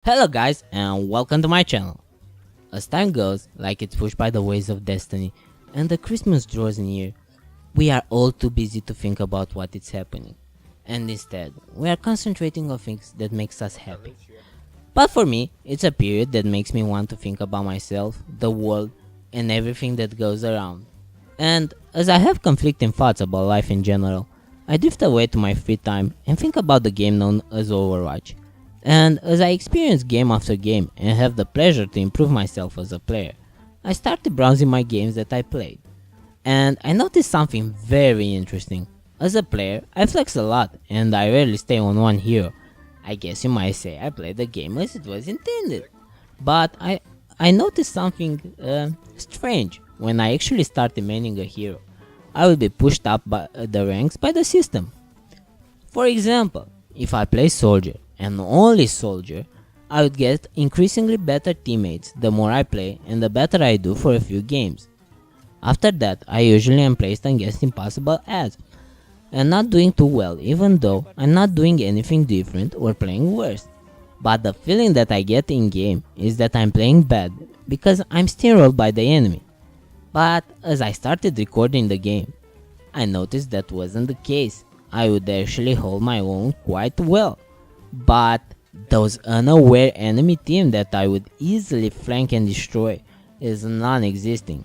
Hello guys and welcome to my channel. As time goes, like it's pushed by the waves of destiny and the Christmas draws near, we are all too busy to think about what is happening. And instead, we are concentrating on things that makes us happy. But for me, it's a period that makes me want to think about myself, the world, and everything that goes around. And as I have conflicting thoughts about life in general, I drift away to my free time and think about the game known as Overwatch. And as I experience game after game and have the pleasure to improve myself as a player, I started browsing my games that I played. And I noticed something very interesting. As a player, I flex a lot and I rarely stay on one hero. I guess you might say I played the game as it was intended. But I noticed something strange when I actually started maining a hero. I would be pushed up by the ranks by the system. For example, if I play soldier and only soldier, I would get increasingly better teammates the more I play and the better I do for a few games. After that, I usually am placed against impossible odds and not doing too well, even though I'm not doing anything different or playing worse. But the feeling that I get in game is that I'm playing bad because I'm steamrolled by the enemy. But as I started recording the game, I noticed that wasn't the case. I would actually hold my own quite well. But those unaware enemy team that I would easily flank and destroy is non-existing.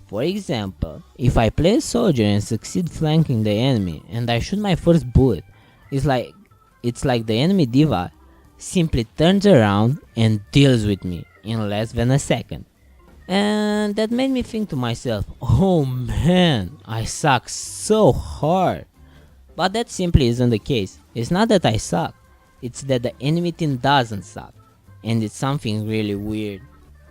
For example, if I play a soldier and succeed flanking the enemy and I shoot my first bullet, it's like the enemy diva simply turns around and deals with me in less than a second. And that made me think to myself, oh man, I suck so hard. But that simply isn't the case. It's not that I suck, it's that the enemy team doesn't suck. And it's something really weird.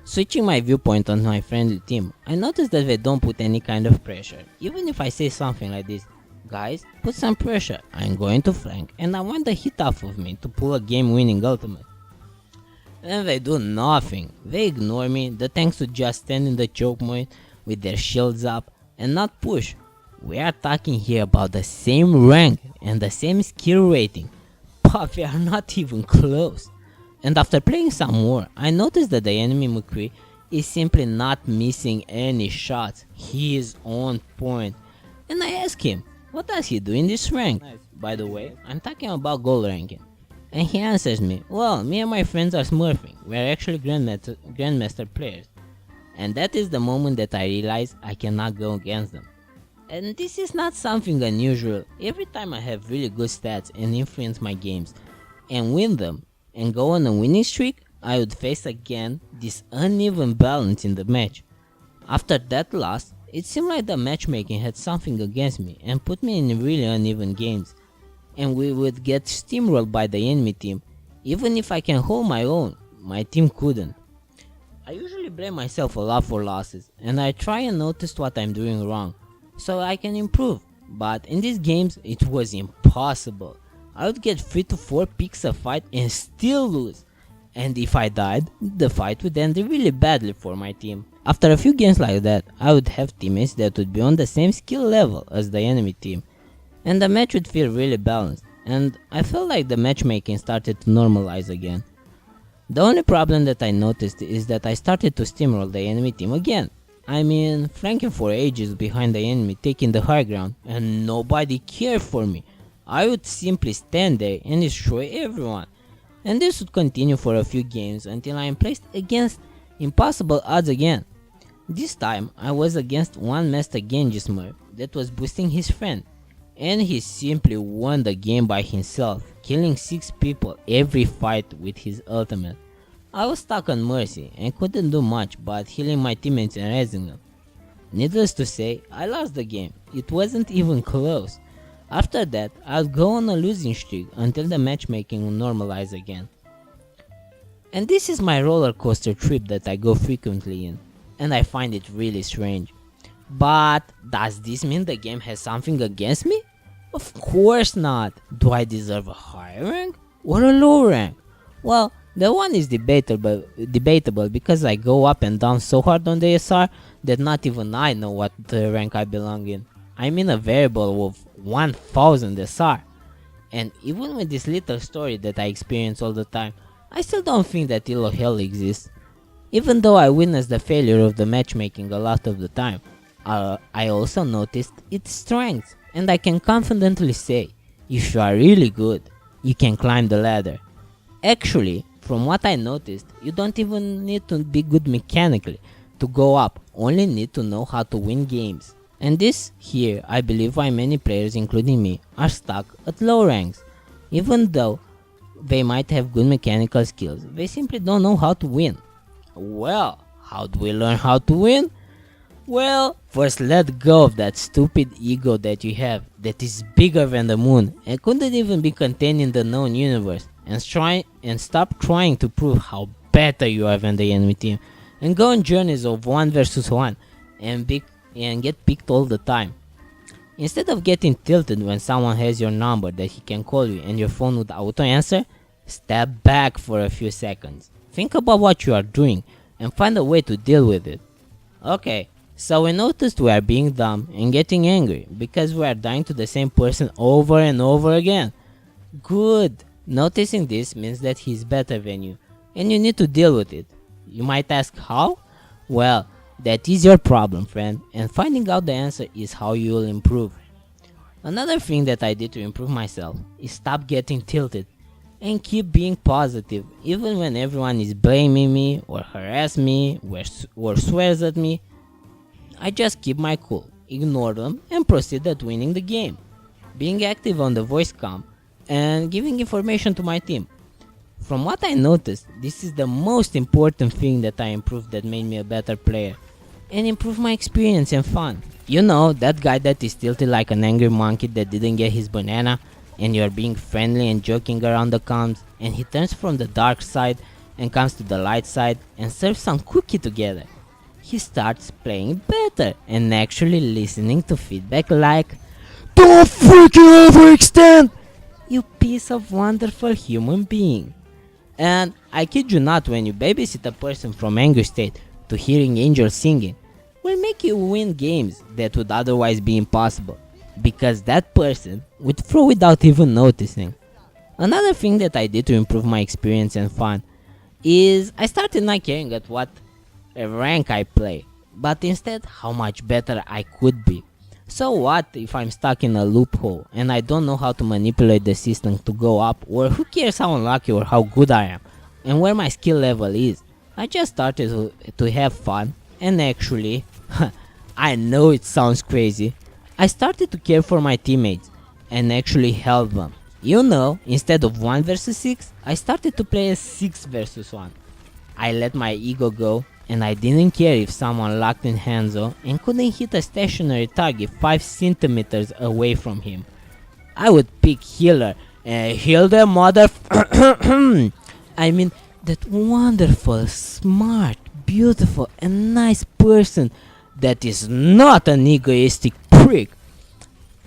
Switching my viewpoint on my friendly team, I noticed that they don't put any kind of pressure. Even if I say something like this, guys, put some pressure, I'm going to flank and I want the hit off of me to pull a game winning ultimate. And they do nothing. They ignore me, the tanks would just stand in the choke point with their shields up and not push. We are talking here about the same rank and the same skill rating, but we are not even close. And after playing some more, I noticed that the enemy McCree is simply not missing any shots. He is on point. And I ask him, what does he do in this rank? By the way, I'm talking about gold ranking. And he answers me, well, me and my friends are smurfing, we are actually grandmaster players. And that is the moment that I realize I cannot go against them. And this is not something unusual. Every time I have really good stats and influence my games and win them and go on a winning streak, I would face again this uneven balance in the match. After that loss, it seemed like the matchmaking had something against me and put me in really uneven games. And we would get steamrolled by the enemy team. Even if I can hold my own, my team couldn't. I usually blame myself a lot for losses, and I try and notice what I'm doing wrong, so I can improve. But in these games, it was impossible. I would get 3 to 4 picks a fight and still lose. And if I died, the fight would end really badly for my team. After a few games like that, I would have teammates that would be on the same skill level as the enemy team. And the match would feel really balanced, and I felt like the matchmaking started to normalize again. The only problem that I noticed is that I started to steamroll the enemy team again. I mean, flanking for ages behind the enemy, taking the high ground, and nobody cared for me. I would simply stand there and destroy everyone. And this would continue for a few games until I am placed against impossible odds again. This time, I was against one Master Genji Smurf that was boosting his friend. And he simply won the game by himself, killing 6 people every fight with his ultimate. I was stuck on Mercy and couldn't do much but healing my teammates and raising them. Needless to say, I lost the game, it wasn't even close. After that, I would go on a losing streak until the matchmaking would normalize again. And this is my roller coaster trip that I go frequently in, and I find it really strange. But does this mean the game has something against me? Of course not. Do I deserve a higher rank or a low rank? Well, the one is debatable because I go up and down so hard on the SR that not even I know what rank I belong in. I'm in a variable of 1000 SR. And even with this little story that I experience all the time, I still don't think that elo hell exists, even though I witnessed the failure of the matchmaking a lot of the time. I also noticed its strengths, and I can confidently say, if you are really good, you can climb the ladder. Actually, from what I noticed, you don't even need to be good mechanically to go up, only need to know how to win games. And this here, I believe why many players, including me, are stuck at low ranks. Even though they might have good mechanical skills, they simply don't know how to win. Well, how do we learn how to win? Well, first let go of that stupid ego that you have that is bigger than the moon and couldn't even be contained in the known universe, and stop trying to prove how better you are than the enemy team, and go on journeys of 1 versus 1 and get picked all the time. Instead of getting tilted when someone has your number that he can call you and your phone would auto answer, step back for a few seconds. Think about what you are doing and find a way to deal with it. Okay, so we noticed we are being dumb and getting angry because we are dying to the same person over and over again. Good. Noticing this means that he's better than you, and you need to deal with it. You might ask how? Well, that is your problem, friend, and finding out the answer is how you will improve. Another thing that I did to improve myself is stop getting tilted and keep being positive even when everyone is blaming me or harass me or swears at me. I just keep my cool, ignore them, and proceed at winning the game. Being active on the voice comm and giving information to my team. From what I noticed, this is the most important thing that I improved that made me a better player and improved my experience and fun. You know, that guy that is tilted like an angry monkey that didn't get his banana, and you're being friendly and joking around the comms, and he turns from the dark side and comes to the light side and serves some cookie together. He starts playing better and actually listening to feedback like, "Don't freaking overextend! You piece of wonderful human being." And I kid you not, when you babysit a person from angry state to hearing angels singing, will make you win games that would otherwise be impossible, because that person would throw without even noticing. Another thing that I did to improve my experience and fun is I started not caring at what rank I play, but instead how much better I could be. So what if I'm stuck in a loophole and I don't know how to manipulate the system to go up, or who cares how unlucky or how good I am and where my skill level is? I just started to have fun, and actually, I know it sounds crazy, I started to care for my teammates and actually help them. You know, instead of 1 versus 6, I started to play a 6 versus 1. I let my ego go, and I didn't care if someone locked in Hanzo and couldn't hit a stationary target 5 centimeters away from him. I would pick healer and heal the mother I mean, that wonderful, smart, beautiful and nice person that is not an egoistic prick,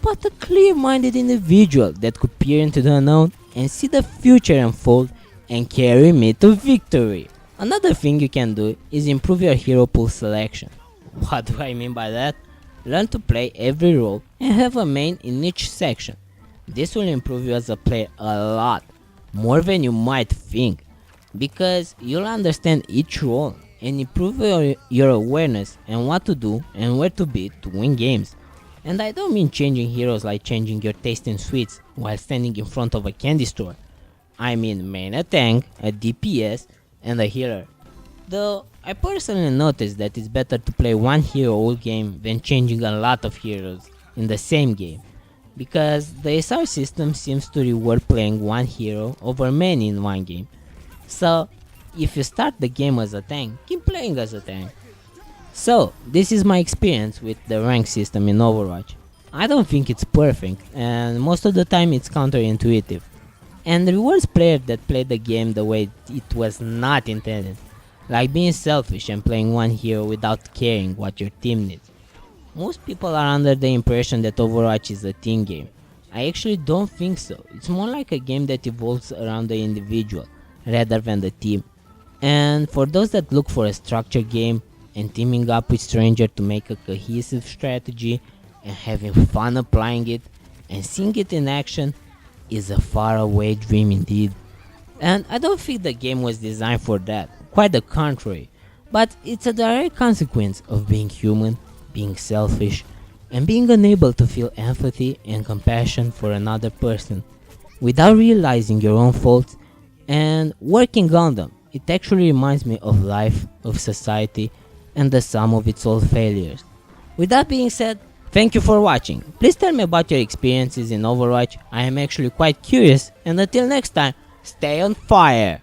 but a clear-minded individual that could peer into the unknown and see the future unfold and carry me to victory. Another thing you can do is improve your hero pool selection. What do I mean by that? Learn to play every role and have a main in each section. This will improve you as a player a lot, more than you might think, because you'll understand each role and improve your awareness and what to do and where to be to win games. And I don't mean changing heroes like changing your taste in sweets while standing in front of a candy store. I mean main a tank, a DPS, and a healer. Though I personally noticed that it's better to play one hero all game than changing a lot of heroes in the same game, because the SR system seems to reward playing one hero over many in one game. So if you start the game as a tank, keep playing as a tank. So this is my experience with the rank system in Overwatch. I don't think it's perfect, and most of the time it's counterintuitive, and rewards players that play the game the way it was not intended, like being selfish and playing one hero without caring what your team needs. Most people are under the impression that Overwatch is a team game. I actually don't think so. It's more like a game that evolves around the individual rather than the team. And for those that look for a structured game and teaming up with strangers to make a cohesive strategy and having fun applying it and seeing it in action is a faraway dream indeed. And I don't think the game was designed for that, quite the contrary. But it's a direct consequence of being human, being selfish, and being unable to feel empathy and compassion for another person without realizing your own faults and working on them. It actually reminds me of life, of society, and the sum of its all failures. With that being said, thank you for watching. Please tell me about your experiences in Overwatch. I am actually quite curious, and until next time, stay on fire!